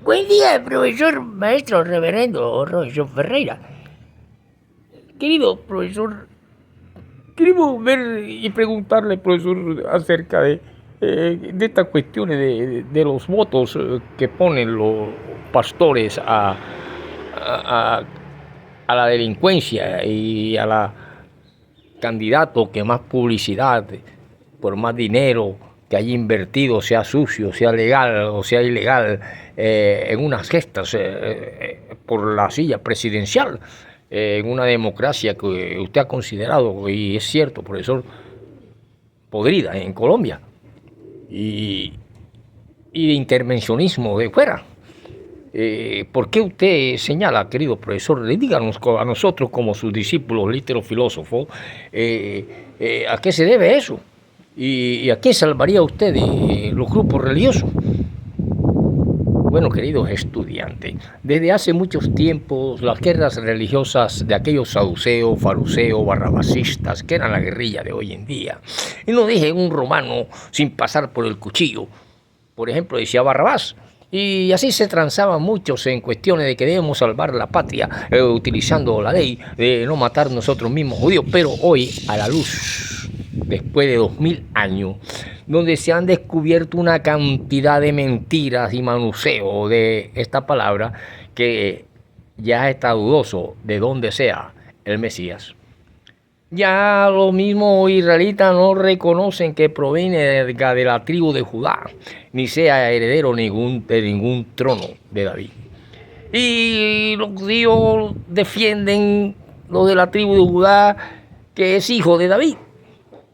Buen día, profesor, maestro, reverendo, profesor Ferreira. Querido profesor, queremos ver y preguntarle, profesor, acerca de estas cuestiones de los votos que ponen los pastores a, a la delincuencia y a la candidato que más publicidad, por más dinero que haya invertido, sea sucio, sea legal o sea ilegal, en unas gestas por la silla presidencial, en una democracia que usted ha considerado, y es cierto, profesor, podrida en Colombia, y, y de intervencionismo de fuera. ¿Por qué usted señala, querido profesor? Díganos a nosotros como sus discípulos, literos filósofos, ¿a qué se debe eso? ¿Y a quién salvaría usted de los grupos religiosos? Bueno, queridos estudiantes, desde hace muchos tiempos las guerras religiosas de aquellos saduceos, fariseos, barrabasistas, que eran la guerrilla de hoy en día, y no dije un romano sin pasar por el cuchillo, por ejemplo, decía Barrabás, y así se transaban muchos en cuestiones de que debemos salvar la patria utilizando la ley de no matar nosotros mismos judíos, pero hoy a la luz, después de 2000 años, donde se han descubierto una cantidad de mentiras y manoseo de esta palabra que ya está dudoso de dónde sea el Mesías. Ya los mismos israelitas no reconocen que proviene de la tribu de Judá, ni sea heredero de ningún trono de David. Y los judíos defienden lo de la tribu de Judá, que es hijo de David.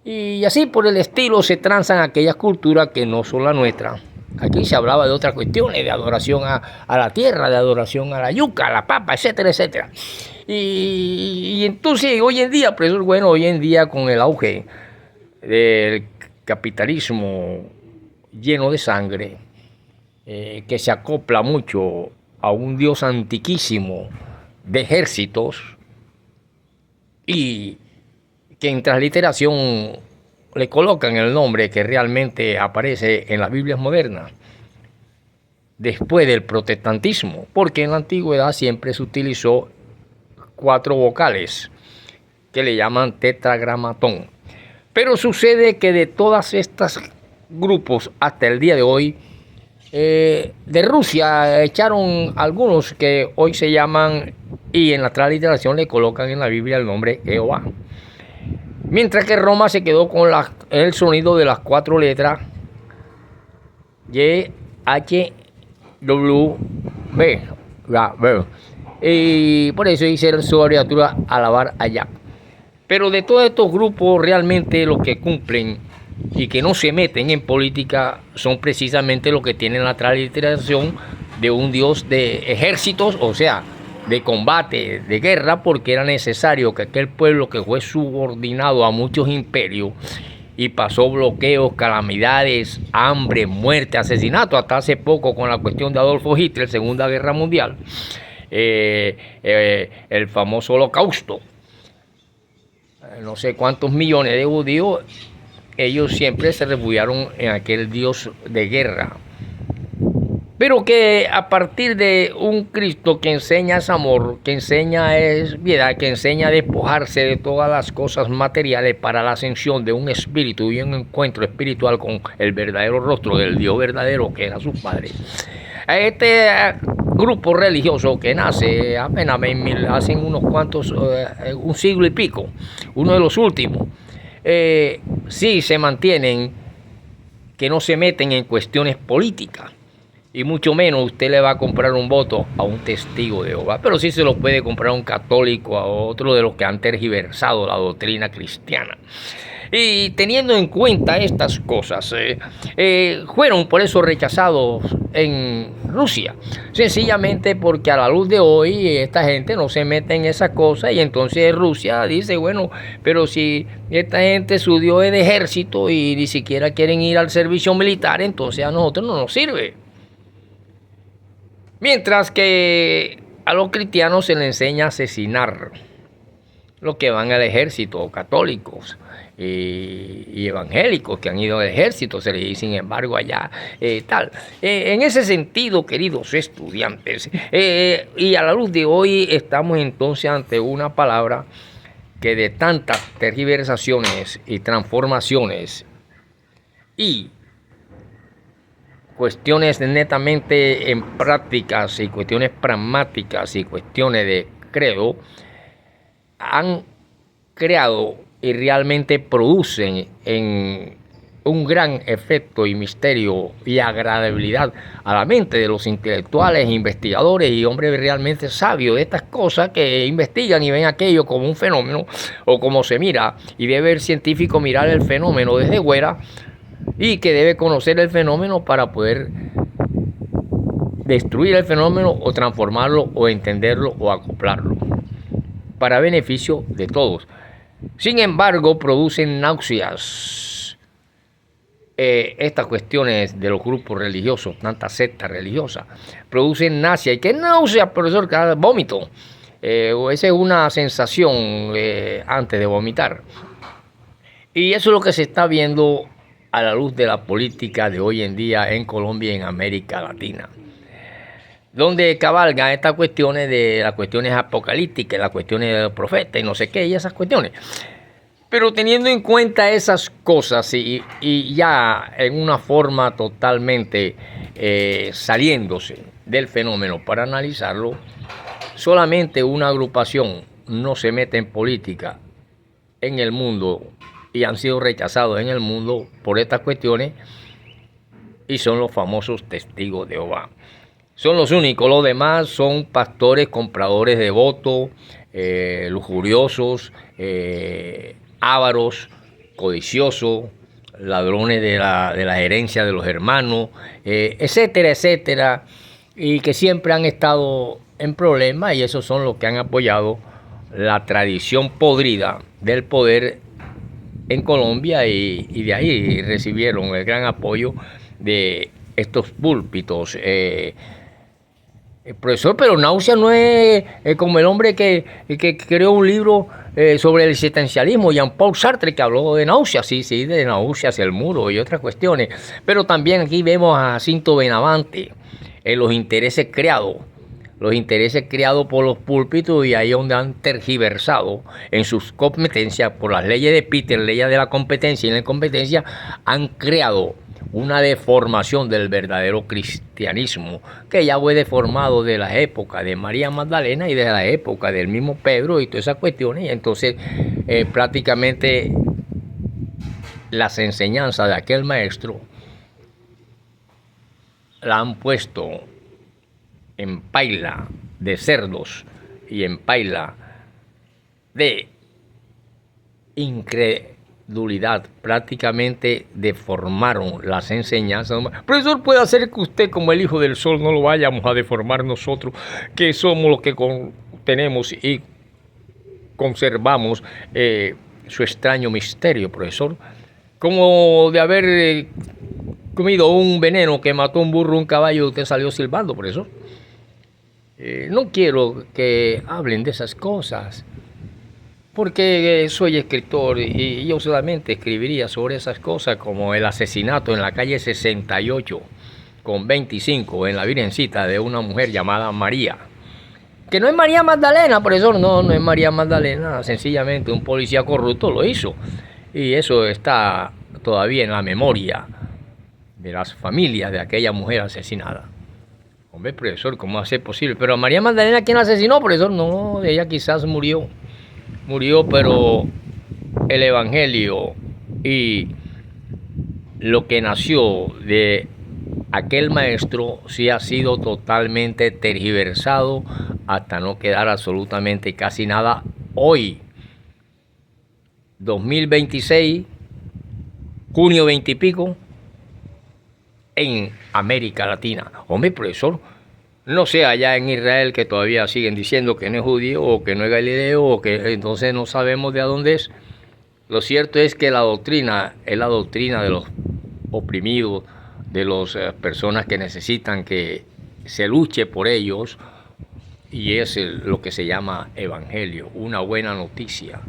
Y así por el estilo se transan aquellas culturas que no son la nuestra. Aquí se hablaba de otras cuestiones, de adoración a la tierra, de adoración a la yuca, a la papa, etcétera, etcétera. Y entonces hoy en día, profesor, bueno, hoy en día con el auge del capitalismo lleno de sangre, que se acopla mucho a un Dios antiquísimo de ejércitos y que en transliteración le colocan el nombre que realmente aparece en las Biblias modernas después del protestantismo, porque en la antigüedad siempre se utilizó 4 vocales que le llaman tetragramatón. Pero sucede que de todas estas grupos hasta el día de hoy, de Rusia echaron algunos que hoy se llaman, y en la transliteración le colocan en la Biblia el nombre Jehová. Mientras que Roma se quedó con el sonido de las 4 letras Y, H, W, B. Y por eso dice su abreviatura alabar allá. Pero de todos estos grupos realmente los que cumplen y que no se meten en política son precisamente los que tienen la transliteración de un Dios de ejércitos, o sea, de combate, de guerra, porque era necesario que aquel pueblo que fue subordinado a muchos imperios y pasó bloqueos, calamidades, hambre, muerte, asesinato, hasta hace poco con la cuestión de Adolfo Hitler, Segunda Guerra Mundial, el famoso Holocausto. No sé cuántos millones de judíos, ellos siempre se refugiaron en aquel Dios de guerra. Pero que a partir de un Cristo que enseña es amor, que enseña es piedad, que enseña a despojarse de todas las cosas materiales para la ascensión de un espíritu y un encuentro espiritual con el verdadero rostro del Dios verdadero que era su Padre. Este grupo religioso que nace apenas hace unos cuantos, un siglo y pico, uno de los últimos, sí se mantienen, que no se meten en cuestiones políticas. Y mucho menos usted le va a comprar un voto a un testigo de Jehová, pero sí se lo puede comprar a un católico, a otro de los que han tergiversado la doctrina cristiana. Y teniendo en cuenta estas cosas, fueron por eso rechazados en Rusia, sencillamente porque a la luz de hoy esta gente no se mete en esas cosas, y entonces Rusia dice, bueno, pero si esta gente su Dios es de ejército y ni siquiera quieren ir al servicio militar, entonces a nosotros no nos sirve. Mientras que a los cristianos se les enseña a asesinar los que van al ejército, católicos, y evangélicos que han ido al ejército, se les dice, sin embargo, allá tal. En ese sentido, queridos estudiantes, y a la luz de hoy estamos entonces ante una palabra que de tantas tergiversaciones y transformaciones y cuestiones netamente en prácticas y cuestiones pragmáticas y cuestiones de credo han creado y realmente producen en un gran efecto y misterio y agradabilidad a la mente de los intelectuales, investigadores y hombres realmente sabios de estas cosas que investigan y ven aquello como un fenómeno o como se mira, y debe el científico mirar el fenómeno desde fuera y que debe conocer el fenómeno para poder destruir el fenómeno o transformarlo o entenderlo o acoplarlo para beneficio de todos. Sin embargo, producen náuseas estas cuestiones de los grupos religiosos, tantas sectas religiosas, producen náusea. ¿Y qué náusea, profesor? Vómito. Esa es una sensación antes de vomitar. Y eso es lo que se está viendo a la luz de la política de hoy en día en Colombia y en América Latina, donde cabalgan estas cuestiones de las cuestiones apocalípticas, las cuestiones de los profetas y no sé qué, y esas cuestiones. Pero teniendo en cuenta esas cosas y ya en una forma totalmente saliéndose del fenómeno para analizarlo, solamente una agrupación no se mete en política en el mundo y han sido rechazados en el mundo por estas cuestiones, y son los famosos testigos de Jehová. Son los únicos, los demás son pastores compradores de votos, lujuriosos, ávaros, codiciosos, ladrones de la herencia de los hermanos, etcétera, etcétera, y que siempre han estado en problemas, y esos son los que han apoyado la tradición podrida del poder en Colombia, y de ahí recibieron el gran apoyo de estos púlpitos. Profesor, pero náusea no es como el hombre que creó un libro sobre el existencialismo, Jean-Paul Sartre, que habló de náuseas, sí, de náuseas, el muro y otras cuestiones. Pero también aquí vemos a Jacinto Benavente en los intereses creados por los púlpitos, y ahí donde han tergiversado en sus competencias por las leyes de Peter, leyes de la competencia y la incompetencia, han creado una deformación del verdadero cristianismo, que ya fue deformado de la época de María Magdalena y de la época del mismo Pedro y todas esas cuestiones. Y entonces prácticamente las enseñanzas de aquel maestro la han puesto en paila de cerdos y en paila de incredulidad. Prácticamente deformaron las enseñanzas. Profesor, puede hacer que usted, como el Hijo del Sol, no lo vayamos a deformar nosotros, que somos los que tenemos y conservamos su extraño misterio, profesor, como de haber comido un veneno que mató un burro, un caballo, y usted salió silbando, profesor. No quiero que hablen de esas cosas, porque soy escritor y yo solamente escribiría sobre esas cosas, como el asesinato en la calle 68 con 25 en la Virgencita de una mujer llamada María, que no es María Magdalena, profesor, no es María Magdalena, sencillamente un policía corrupto lo hizo, y eso está todavía en la memoria de las familias de aquella mujer asesinada. Hombre, profesor, ¿cómo hace posible? Pero a María Magdalena, ¿quién la asesinó, profesor? No, ella quizás murió, pero el Evangelio y lo que nació de aquel maestro sí ha sido totalmente tergiversado hasta no quedar absolutamente casi nada hoy, 2026, junio 20 y pico, en América Latina. Hombre, profesor, no sé allá en Israel, que todavía siguen diciendo que no es judío o que no es galileo, o que entonces no sabemos de dónde es. Lo cierto es que la doctrina es la doctrina de los oprimidos, de las personas que necesitan que se luche por ellos, y es lo que se llama evangelio, una buena noticia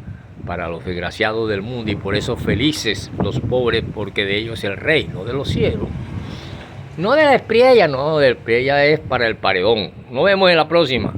para los desgraciados del mundo, y por eso felices los pobres, porque de ellos es el reino de los cielos. No de la espriella, no, de la espriella es para el paredón. Nos vemos en la próxima.